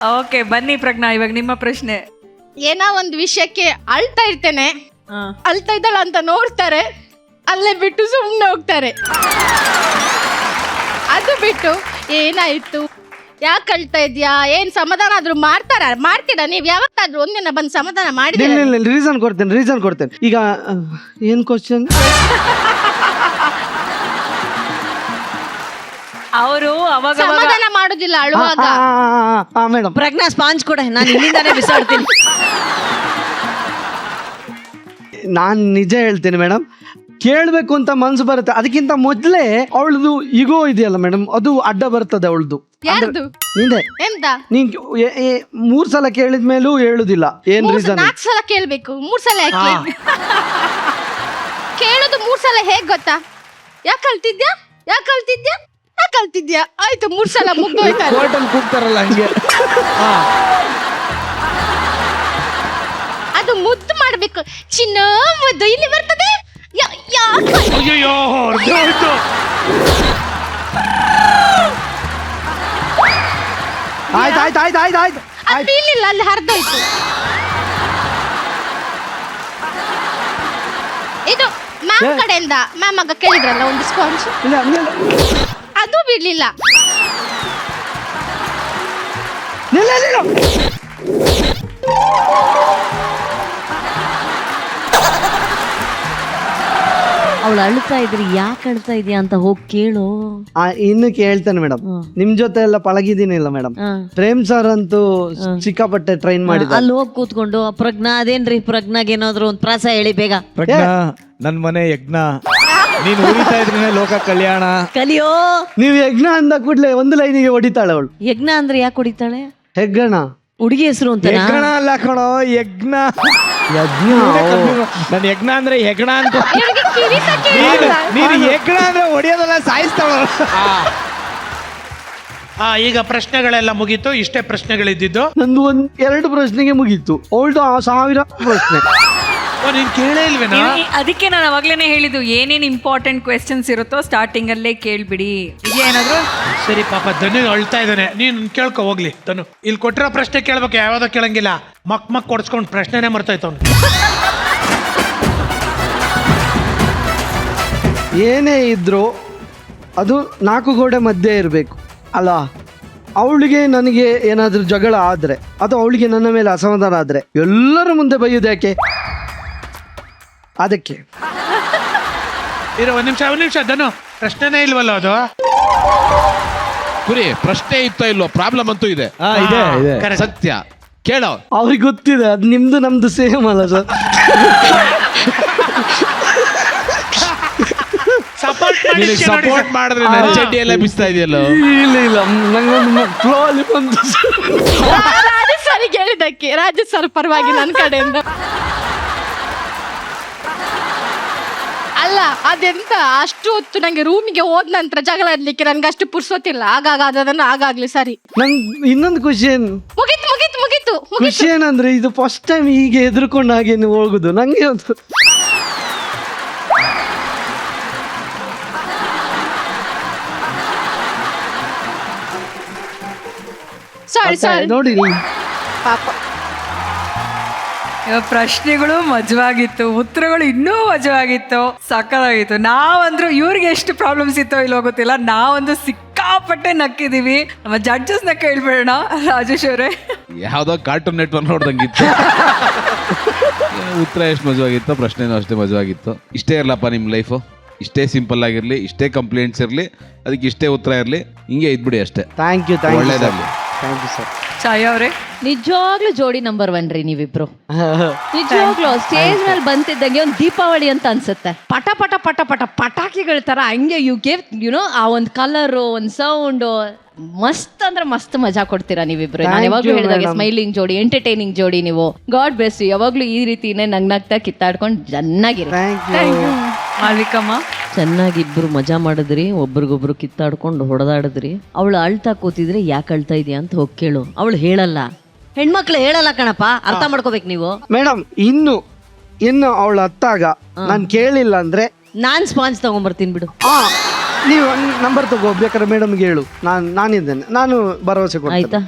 Okay, ಬನ್ನಿ ಪ್ರಜ್ಞಾ, ಇವಾಗ ನಿಮ್ಮ ಪ್ರಶ್ನೆ. ಏನೋ ಒಂದು ವಿಷಯಕ್ಕೆ ಅಳ್ತಾ ಇರ್ತೇನೆ, ಅಳ್ತಾ ಇದ್ದಾಳ ಅಂತ ನೋಡ್ತಾರೆ, ಅಲ್ಲೇ ಬಿಟ್ಟು ಸುಮ್ಮನೆ ಹೋಗ್ತಾರೆ. ಅದು ಬಿಟ್ಟು ಏನಾಯ್ತು, ಯಾಕೆ ಅಳ್ತಾ ಇದ್ಯಾ, ಏನ್ ಸಮಾಧಾನ ಆದ್ರೂ ಮಾಡ್ತೀರಾ ನೀವು? ಯಾವತ್ತಾದ್ರೂ ಒಂದಿನ ಬಂದು ಸಮಾಧಾನ ಮಾಡಿದ್ರೆ ರೀಸನ್ ಕೊಡ್ತೇನೆ. ಈಗ ಏನ್ ಕ್ವಶನ್? ಅವರು ಅವಾಗ ಸಮಾಧಾನ ಮಾಡೋದಿಲ್ಲ ಅಳುವಾಗ. ಮೇಡಮ್, ಪ್ರಜ್ಞಾ ಸ್ಪಾಂಜ್ ಕೊಡೆ, ನಾನು ಇಲ್ಲಿಂದಾನೇ ಬಿಸಾಡ್ತೀನಿ. ನಾನ್ ನಿಜ ಹೇಳ್ತೇನೆ ಮೇಡಮ್, ಕೇಳ್ಬೇಕು ಅಂತ ಮನ್ಸು ಬರುತ್ತೆ. ಅದಕ್ಕಿಂತ ಮೊದ್ಲೇ ಅವಳದು ಈಗೋ ಇದೆಯಲ್ಲ ಮೇಡಮ್, ಅದು ಅಡ್ಡ ಬರ್ತದೆ ಅವಳದು. ಯಾರ್ದು? ನಿಂದೆ. ಎಂತ? ನೀನ್ 3 ಸಲ ಕೇಳಿದ ಮೇಲೂ ಹೇಳುದಿಲ್ಲ. ಏನ್ ರೀಸನ್? 4 ಸಲ ಕೇಳ್ಬೇಕು, 3 ಸಲ ಯಾಕೆ ಕೇಳೋದು? 3 ಸಲ ಹೇಗ್ ಗೊತ್ತಾ? ಯಾಕೆ ಕಲ್ತಿದ್ಯಾ ಆಯ್ತು, 3 ಸಲ ಮುಗ್ದೋಯ್ತಾರೆ. ಕೋರ್ಟಲ್ಲಿ ಕೂಗ್ತಾರಲ್ಲ ಹಂಗೆ. ಅದು ಮುದ್ದು ಮಾಡ್ಬೇಕು, ಚಿನ್ನ ಮುದ್ದು ಇಲ್ಲಿ ಬರ್ತದೆ. ಅಯ್ಯೋ, ಆಯ್ತು. ಅದು ಬೀಳಿಲ್ಲ, ಅಲ್ಲಿ ಹರಿದೋಯ್ತು. ಇದು ಮ್ಯಾಮ್ ಕಡೆಯಿಂದ ಮ್ಯಾಮ್ ಆಗ ಕೇಳಿದ್ರಲ್ಲ ಒಂದು ಸ್ಪಾಂಜ್, ಅದು ಬಿಡ್ಲಿಲ್ಲ. ಅವಳು ಅಳ್ತಾ ಇದ್ರಿ, ಯಾಕೆ ಅಳ್ತಾ ಇದೀಯ ಅಂತ ಹೋಗಿ ಕೇಳು. ಇನ್ನು ಕೇಳ್ತೇನೆ ಮೇಡಮ್. ನಿಮ್ ಜೊತೆ ಎಲ್ಲ ಪಳಗಿದೀನಿಲ್ಲ ಮೇಡಮ್. ಪ್ರೇಮ್ ಸರ್ ಅಂತೂ ಸಿಕ್ಕಾಪಟ್ಟೆ ಟ್ರೈನ್ ಮಾಡಿದ. ಅಲ್ಲಿ ಹೋಗಿ ಕೂತ್ಕೊಂಡು ಪ್ರಜ್ಞಾ ಅದೇನ್ರಿ, ಪ್ರಜ್ಞಾಗ ಏನಾದ್ರು ಒಂದ್ ಪ್ರಾಸ ಹೇಳಿ ಬೇಗ. ಪ್ರಜ್ಞಾ, ನನ್ ಮನೆ ಯಜ್ಞ, ನೀನ್ ಉರಿತಾ ಇದ್ರೇನೆ ಲೋಕ ಕಲ್ಯಾಣ. ಕಲಿಯೋ. ನೀವ್ ಯಜ್ಞ ಅಂದ ಕೂಡ್ಲೆ ಒಂದು ಲೈನಿಗೆ ಹೊಡಿತಾಳೆ ಅವಳು. ಯಜ್ಞ ಅಂದ್ರೆ ಯಾಕೆ ಹೊಡಿತಾಳೆ? ಹೆಗ್ಗಣ ಹುಡುಗಿ ಹೆಸರು ಅಂತ. ಯಜ್ಞ ಅಲ್ಲ ಕಣೋ, ಯಜ್ಞ. ನನ್ ಯಜ್ಞ ಅಂದ್ರೆ ಹೆಗ್ಣ ಅಂತ. ನೀನು ಯಜ್ಞ ಅಂದ್ರೆ ಹೊಡಿಯೋದಲ್ಲ, ಸಾಯಿಸ್ತಾಳ. ಈಗ ಪ್ರಶ್ನೆಗಳೆಲ್ಲ ಮುಗೀತು. ಇಷ್ಟೇ ಪ್ರಶ್ನೆಗಳಿದ್ದು. ನಂದು 2 ಪ್ರಶ್ನೆಗೆ ಮುಗೀತು. ಅವಳ್ದು 1000 ಪ್ರಶ್ನೆ. ನೀನ್ ಕೇಳೇ ಇಲ್ವೇನಾ? ಅದಕ್ಕೆ ನಾನು ಅವಾಗ್ಲೇನೆ ಹೇಳಿದ್ದು, ಏನೇನ್ ಇಂಪಾರ್ಟೆಂಟ್ ಕ್ವೆಶ್ಚನ್ಸ್ ಇರುತ್ತೋ ಸ್ಟಾರ್ಟಿಂಗ್ ಅಲ್ಲೇ ಕೇಳ್ಬಿಡಿ. ಇದೆಯಾ ಏನಾದ್ರು? ಸರಿ, ಪಾಪ ಧನು ಅಳ್ತಾ ಇದ್ದಾನೆ, ನೀನ್ ಕೇಳ್ಕೊ ಹೋಗ್ಲಿ. ಧನು, ಇಲ್ಲಿ ಕೊಟ್ಟಿರೋ ಪ್ರಶ್ನೆ ಕೇಳ್ಬೇಕು, ಯಾವ್ದೋ ಕೇಳಂಗಿಲ್ಲ. ಮಕ್ ಕೊಡ್ಸ್ಕೊಂಡು ಪ್ರಶ್ನೆನೇ ಮರ್ತಾಯ್ತು. ಏನೇ ಇದ್ರು ಅದು 4 ಗೋಡೆ ಮಧ್ಯೆ ಇರಬೇಕು ಅಲ್ಲ. ಅವಳಿಗೆ ನನಗೆ ಏನಾದ್ರೂ ಜಗಳ ಆದ್ರೆ, ಅದು ಅವಳಿಗೆ ನನ್ನ ಮೇಲೆ ಅಸಮಾಧಾನ ಆದ್ರೆ ಎಲ್ಲರ ಮುಂದೆ ಬೈಯೋದು ಯಾಕೆ? ಅದಕ್ಕೆ ಇರೋ ಒಂದ್ ನಿಮಿಷ ಧನು, ಪ್ರಶ್ನೆನೇ ಇಲ್ವಲ್ಲ ಅದು. ಕುರಿ ಪ್ರಶ್ನೆ ಇತ್ತೋ ಇಲ್ವೋ, ಪ್ರಾಬ್ಲಮ್ ಅಂತೂ ಇದೆ. Correct. ಸತ್ಯ ಕೇಳೋ. ಅವ್ರಿಗೆ ಗೊತ್ತಿದೆ, ಅದು ನಿಮ್ದು ನಮ್ದು ಸೇಮ್ ಅಲ್ಲ ಸರ್. ಸಪೋರ್ಟ್ ಮಾಡಿದ್ರೆ ನನ್ನ ಚಡ್ಡಿ ಎಲ್ಲ ಬಿಸ್ತಾ ಇದೆಯಲ್ಲ. ಇಲ್ಲ ನಂಗೊಂದು ಫ್ಲೋ ಅಲ್ಲಿ ಬಂತು. ರಾಜು ಸರ್ ಹೇಳಿದ್ದಕ್ಕೆ, ರಾಜು ಸರ್ ಪರವಾಗಿ ನನ್ನ ಕಡೆಯಿಂದ. ಅಲ್ಲ, ಅದೆಂತ ಅಷ್ಟು ಹೊತ್ತು ನಂಗೆ ರೂಮಿಗೆ ಹೋದ ನಂತರ ಜಗಳ ಆಡ್ಲಿಕ್ಕೆ ನನ್ಗೆ ಅಷ್ಟು ಪುರ್ಸೊತ್ತಿಲ್ಲ. ಅದನ್ನು ಆಗಾಗ್ಲಿ ಸರಿ. ನಂಗೆ ಇನ್ನೊಂದು ಖುಷಿ ಏನು, ಮುಗೀತು. ಖುಷಿ ಏನಂದ್ರೆ ಇದು ಫಸ್ಟ್ ಟೈಮ್ ಹೀಗೆ ಎದುರ್ಕೊಂಡು ಹಾಗೆ ಹೋಗುದು. ನಂಗೆ ಒಂದು ಸಾರಿ ನೋಡಿ ಪಾಪ. ಪ್ರಶ್ನೆಗಳು ಮಜವಾಗಿತ್ತು, ಉತ್ತರಗಳು ಇನ್ನೂ ಮಜವಾಗಿತ್ತು, ಸಕ್ಕತ್ತಾಗಿತ್ತು. ನಾವಂದ್ರು ಇವ್ರಿಗೆ ಎಷ್ಟು ಪ್ರಾಬ್ಲಮ್ಸ್ ಇತ್ತೋ ಇಲ್ಲೋ ಗೊತ್ತಿಲ್ಲ, ನಾವಂದು ಸಿಕ್ಕಾಪಟ್ಟೆ ನಕ್ಕಿದೀವಿ. ನಮ್ಮ ಜಡ್ಜಸ್ ನ ಕೇಳ್ಬೇಡ ರಾಜೇಶ್ ಅವರೇ. ಯಾವ್ದೋ ಕಾರ್ಟೂನ್ ನೆಟ್ವರ್ಕ್ ನೋಡ್ದಂಗಿತ್ತು. ಉತ್ತರ ಎಷ್ಟು ಮಜವಾಗಿತ್ತು, ಪ್ರಶ್ನೆನೂ ಅಷ್ಟೇ ಮಜವಾಗಿತ್ತು. ಇಷ್ಟೇ ಇರ್ಲಪ್ಪ ನಿಮ್ ಲೈಫು, ಇಷ್ಟೇ ಸಿಂಪಲ್ ಆಗಿರ್ಲಿ, ಇಷ್ಟೇ ಕಂಪ್ಲೇಂಟ್ಸ್ ಇರ್ಲಿ, ಅದಕ್ಕೆ ಇಷ್ಟೇ ಉತ್ತರ ಇರ್ಲಿ, ಹಿಂಗೆ ಇದ್ಬಿಡಿ ಅಷ್ಟೇ. ಥ್ಯಾಂಕ್ ಯು ಒಳ್ಳೇದಾಗ್ಲಿ. Thank you sir. ಛಾಯಾ ಅವರೇ, ನಿಜವಾಗ್ಲೂ ಜೋಡಿ ನಂಬರ್ 1 ರೀ ನೀವಿಬ್ರು. ನಿಜವಾಗ್ಲೂ ಸ್ಟೇಜ್ ಮೇಲೆ ಬಂತಿದ್ದಂಗೆ ಒಂದು ದೀಪಾವಳಿ ಅಂತ ಅನ್ಸುತ್ತೆ. ಪಟ ಪಟ ಪಟ ಪಟ ಪಟಾಕಿಗಳ ತರ ಹಂಗೆ ಯು ಗೇವ್ ಯುನೋ ಆ ಒಂದು ಕಲರು, ಒಂದು ಸೌಂಡು, ಮಸ್ತ್ ಅಂದ್ರೆ ಮಸ್ತ್ ಮಜಾ ಕೊಡ್ತೀರಾ ನೀವಿಬ್ರು. ನಾನು ಯಾವಾಗ್ಲೂ ಹೇಳಿದಾಗೆ ಸ್ಮೈಲಿಂಗ್ ಜೋಡಿ, ಎಂಟರ್ಟೈನಿಂಗ್ ಜೋಡಿ ನೀವು. God bless you. ಯಾವಾಗ್ಲೂ ಈ ರೀತಿನೇ ನಗ್ನಾಗ್ತಾ ಕಿತ್ತಾಡ್ಕೊಂಡು ಚೆನ್ನಾಗಿರಿ. ಮಾಲ್ವಿಕಮ್ಮ, ಚೆನ್ನಾಗಿಬ್ರು ಮಜಾ ಮಾಡಿದ್ರಿ, ಒಬ್ರಿಗೊಬ್ರು ಕಿತ್ತಾಡ್ಕೊಂಡು ಹೊಡೆದಾಡಿದ್ರಿ. ಅವಳು ಅಳ್ತಾ ಕೂತಿದ್ರೆ ಯಾಕೆ ಅಳ್ತಾ ಇದೆಯಾ ಅಂತ ಹೋಗಿ ಕೇಳು. ಅವಳು ಹೇಳಲ್ಲ, ಹೆಣ್ಮಕ್ಳು ಹೇಳಲ್ಲ ಕಣಪ್ಪ, ಅರ್ಥ ಮಾಡ್ಕೋಬೇಕು ನೀವು. ಮೇಡಮ್, ಇನ್ನು ಅವಳು ಹತ್ತಾಗ ನಾನು ಕೇಳಿಲ್ಲ ಅಂದ್ರೆ ನಾನ್ ಸ್ಪಾಂಜ್ ತಗೊಂಡ್ಬರ್ತೀನಿ ಬಿಡು. ನೀವು ನಂಬರ್ ತಗೋ, ಬೇಕಾದ್ರೆ ಮೇಡಮ್ಗೆ ಹೇಳು, ನಾನಿದ್ದೇನೆ, ನಾನು ಭರವಸೆ ಕೊಡ್ತೀನಿ. ಆಯ್ತಾ?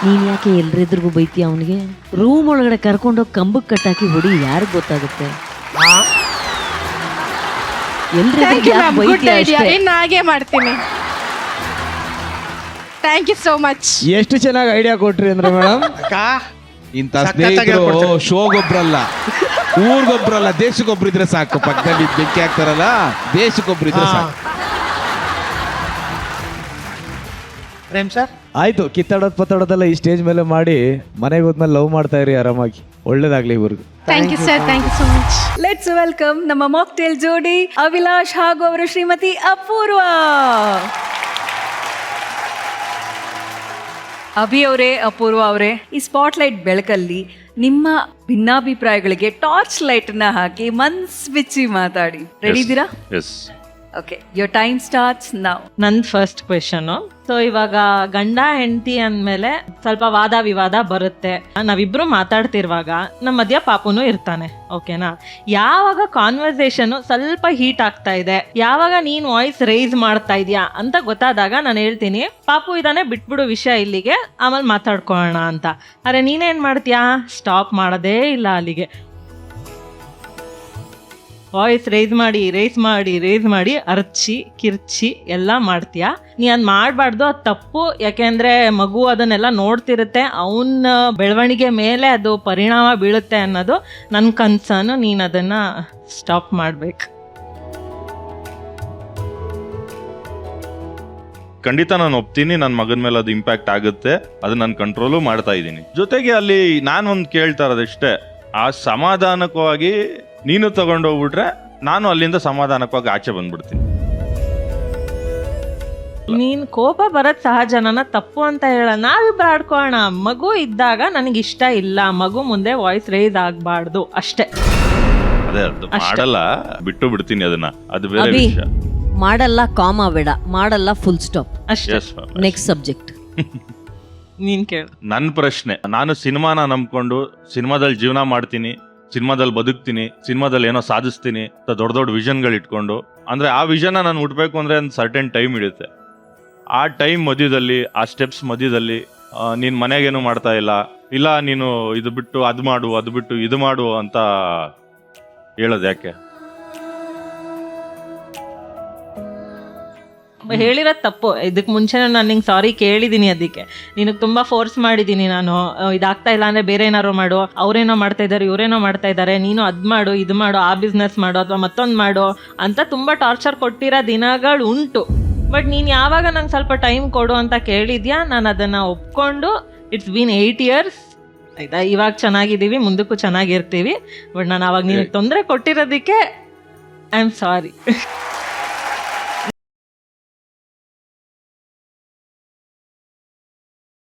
ನೀನ್ ಯಾಕೆ ಎಲ್ರೆದ್ರಿಗೂ ಬೈತೀಯ ಅವನಿಗೆ? ರೂಮ್ ಒಳಗಡೆ ಕರ್ಕೊಂಡೋಗಿ ಕಂಬಕ್ಕೆ ಕಟ್ಟಾಕಿ ಹೊಡಿ, ಯಾರಿಗ್ ಗೊತ್ತಾಗುತ್ತೆ? ಎಲ್ರೆದ್ರಿಗೆ ಯಾಕೆ ಗುಡ್ ಬೈತೀಯ ಐಡಿಯಾ, ಅಷ್ಟೇ? ಇನ್ನು ಹಾಗೆ ಮಾಡ್ತೀನಿ. Thank you so much. ಎಷ್ಟು ಚೆನ್ನಾಗಿ ಐಡಿಯಾ ಕೊಟ್ರಿ ಅಂದ್ರೆ ಮೇಡಮ್. ಅಕ್ಕ ಇಂಥ ಸಖತ್ತಾಗಿ ಸ್ನೇಹಿತರು ಹೇಳ್ಕೊಡ್ತಾರೆ. ಶೋಗೊಬ್ರಲ್ಲ, ಊರ್ಗೊಬ್ರಲ್ಲ, ದೇಶಕ್ಕೊಬ್ರಿದ್ರೆ ಸಾಕು. ಪಕ್ಕದಲ್ಲಿ ಬೆಂಕಿ ಹಾಕ್ತಾರಲ್ಲ, ದೇಶಕ್ಕೊಬ್ರಿದ್ರೆ ಸಾಕು. ಪ್ರೇಮ್ ಸರ್, ಆಯ್ತು, ಕಿತ್ತಾಡೋದ್ ಪತ್ತಾಡೋದೆಲ್ಲ ಈ ಸ್ಟೇಜ್ ಮೇಲೆ ಮಾಡಿ ಮನೆಗೆ ಹೋದ್ಮೇಲೆ ಲವ್ ಮಾಡ್ತಾ ಇರಿ ಆರಾಮಾಗಿ. ಒಳ್ಳೇದಾಗ್ಲಿ ಇವ್ರಿಗೆ. Thank you sir, thank you so much. Let's welcome ನಮ್ಮ ಮಾಕ್ಟೇಲ್ ಜೋಡಿ ಅಭಿಲಾಷ್ ಹಾಗೂ ಅವರ ಶ್ರೀಮತಿ ಅಪೂರ್ವ. ಅಭಿ ಅವರೇ, ಅಪೂರ್ವ ಅವರೇ, ಈ ಸ್ಪಾಟ್ಲೈಟ್ ಬೆಳಕಲ್ಲಿ ನಿಮ್ಮ ಭಿನ್ನಾಭಿಪ್ರಾಯಗಳಿಗೆ ಟಾರ್ಚ್ ಲೈಟ್ನ ಹಾಕಿ ಮನ್ಸ್ ಬಿಚ್ಚಿ ಮಾತಾಡಿ. ರೆಡಿ ಇದ್ದೀರಾ? Yes. Okay, your time starts now. ನನ್ನ ಫಸ್ಟ್ ಕ್ವೆಶನು. ಸೊ ಇವಾಗ ಗಂಡ ಹೆಂಡತಿ ಅಂದಮೇಲೆ ಸ್ವಲ್ಪ ವಾದ ವಿವಾದ ಬರುತ್ತೆ. ನಾವಿಬ್ರು ಮಾತಾಡ್ತಿರುವಾಗ ನಮ್ಮ ಮಧ್ಯ ಪಾಪುನು ಇರ್ತಾನೆ, ಓಕೆನಾ? ಯಾವಾಗ ಕಾನ್ವರ್ಸೇಷನು ಸ್ವಲ್ಪ ಹೀಟ್ ಆಗ್ತಾ ಇದೆ, ಯಾವಾಗ ನೀನು ವಾಯ್ಸ್ ರೈಸ್ ಮಾಡ್ತಾ ಇದೀಯಾ ಅಂತ ಗೊತ್ತಾದಾಗ ನಾನು ಹೇಳ್ತೀನಿ, ಪಾಪು ಇದಾನೆ, ಬಿಟ್ಬಿಡು ವಿಷಯ ಇಲ್ಲಿಗೆ, ಆಮೇಲೆ ಮಾತಾಡ್ಕೊಳ್ಳೋಣ ಅಂತ. ಅರೆ ನೀನೇನು ಮಾಡ್ತೀಯಾ? ಸ್ಟಾಪ್ ಮಾಡೋದೇ ಇಲ್ಲ ಅಲ್ಲಿಗೆ. ವಾಯ್ಸ್ ರೈಸ್ ಮಾಡಿ ಅರ್ಚಿ ಕಿರ್ಚಿ ಎಲ್ಲ ಮಾಡ್ತೀಯಾ. ನೀ ಅದು ಮಾಡಬಾರ್ದು, ಅದು ತಪ್ಪು. ಯಾಕೆಂದರೆ ಮಗು ಅದನ್ನೆಲ್ಲ ನೋಡ್ತಿರುತ್ತೆ, ಅವನ ಬೆಳವಣಿಗೆ ಮೇಲೆ ಅದು ಪರಿಣಾಮ ಬೀಳುತ್ತೆ ಅನ್ನೋದು ನನ್ನ ಕನ್ಸರ್ನು. ನೀನು ಅದನ್ನು ಸ್ಟಾಪ್ ಮಾಡಬೇಕು. ಖಂಡಿತ ನಾನು ಒಪ್ತೀನಿ, ನನ್ನ ಮಗನ ಮೇಲೆ ಅದು ಇಂಪ್ಯಾಕ್ಟ್ ಆಗುತ್ತೆ, ಅದು ನಾನು ಕಂಟ್ರೋಲು ಮಾಡ್ತಾ ಇದ್ದೀನಿ. ಜೊತೆಗೆ ಅಲ್ಲಿ ನಾನು ಒಂದು ಕೇಳ್ತಾ ಇರೋದಷ್ಟೇ, ಆ ಸಮಾಧಾನಕವಾಗಿ ನೀನು ತಗೊಂಡೋಗ್ಬಿಟ್ರೆ ನಾನು ಅಲ್ಲಿಂದ ಸಮಾಧಾನಕವಾಗಿ ಆಚೆ ಬಂದ್ಬಿಡ್ತೀನಿ. ನೀನು ಕೋಪ ಬರೋದು ಸಹಜನ, ತಪ್ಪು ಅಂತ ಹೇಳ. ನಾವಿಬ್ರು ಆಡ್ಕೊಳ್ಳೋಣ. ಮಗು ಇದ್ದಾಗ ನನಗೆ ಇಷ್ಟ ಇಲ್ಲ, ಮಗು ಮುಂದೆ ವಾಯ್ಸ್ ರೈಸ್ ಆಗಬಾರ್ದು ಅಷ್ಟೇ. ಅದೇ ಅದು ಮಾಡಲ್ಲ, ಬಿಟ್ಟು ಬಿಡ್ತೀನಿ ಅದನ್ನ, ಅದು ಬೇರೆ ಅಭಿ, ವಿಷಯ. ಮಾಡಲ್ಲ ಕಾಮ ಬೇಡ, ಮಾಡಲ್ಲ ಫುಲ್ ಸ್ಟಾಪ್. ಅಷ್ಟೇ. Yes, ma'am. Next subject. ನೀನು ಕೇಳು. ನನ್ನ ಪ್ರಶ್ನೆ, ನಾನು ಸಿನಿಮಾನ ನಂಬ್ಕೊಂಡು ಸಿನಿಮಾದಲ್ಲಿ ಜೀವನ ಮಾಡ್ತೀನಿ, ಸಿನಿಮಾದಲ್ಲಿ ಬದುಕ್ತೀನಿ, ಸಿನಿಮಾದಲ್ಲಿ ಏನೋ ಸಾಧಿಸ್ತೀನಿ ಅಂತ ದೊಡ್ಡ ದೊಡ್ಡ ವಿಷನ್ಗಳು ಇಟ್ಕೊಂಡು, ಅಂದರೆ ಆ ವಿಷನ್ನ ನಾನು ಹುಟ್ಟಬೇಕು ಅಂದರೆ ಒಂದು ಸರ್ಟೆನ್ ಟೈಮ್ ಹಿಡಿಯುತ್ತೆ. ಆ ಟೈಮ್ ಮಧ್ಯದಲ್ಲಿ, ಆ ಸ್ಟೆಪ್ಸ್ ಮಧ್ಯದಲ್ಲಿ ನೀನು ಮನೆಗೇನು ಮಾಡ್ತಾ ಇಲ್ಲ ನೀನು ಇದು ಬಿಟ್ಟು ಅದು ಮಾಡು, ಅದು ಬಿಟ್ಟು ಇದು ಮಾಡು ಅಂತ ಹೇಳೋದು ಯಾಕೆ? ಹೇಳಿರೋದು ತಪ್ಪು. ಇದಕ್ಕೆ ಮುಂಚೆ ನಾನು ನಿಂಗೆ ಸಾರಿ ಕೇಳಿದ್ದೀನಿ, ಅದಕ್ಕೆ ನಿನಗೆ ತುಂಬ ಫೋರ್ಸ್ ಮಾಡಿದ್ದೀನಿ ನಾನು. ಇದಾಗ್ತಾ ಇಲ್ಲ ಅಂದರೆ ಬೇರೆ ಏನಾರು ಮಾಡು, ಅವರೇನೋ ಮಾಡ್ತಾ ಇದ್ದಾರೆ, ಇವರೇನೋ ಮಾಡ್ತಾ ಇದ್ದಾರೆ, ನೀನು ಅದು ಮಾಡು, ಇದು ಮಾಡು, ಆ ಬಿಸ್ನೆಸ್ ಮಾಡು ಅಥವಾ ಮತ್ತೊಂದು ಮಾಡು ಅಂತ ತುಂಬ ಟಾರ್ಚರ್ ಕೊಟ್ಟಿರೋ ದಿನಗಳು ಉಂಟು. ಬಟ್ ನೀನು ಯಾವಾಗ ನಂಗೆ ಸ್ವಲ್ಪ ಟೈಮ್ ಕೊಡು ಅಂತ ಕೇಳಿದ್ಯಾ, ನಾನು ಅದನ್ನು ಒಪ್ಕೊಂಡು, ಇಟ್ಸ್ ಬೀನ್ 8 years ಆಯಿತಾ, ಇವಾಗ ಚೆನ್ನಾಗಿದ್ದೀವಿ, ಮುಂದಕ್ಕೂ ಚೆನ್ನಾಗಿರ್ತೀವಿ. ಬಟ್ ನಾನು ಅವಾಗ ನಿನಗೆ ತೊಂದರೆ ಕೊಟ್ಟಿರೋದಕ್ಕೆ ಐ ಆಮ್ ಸಾರಿ.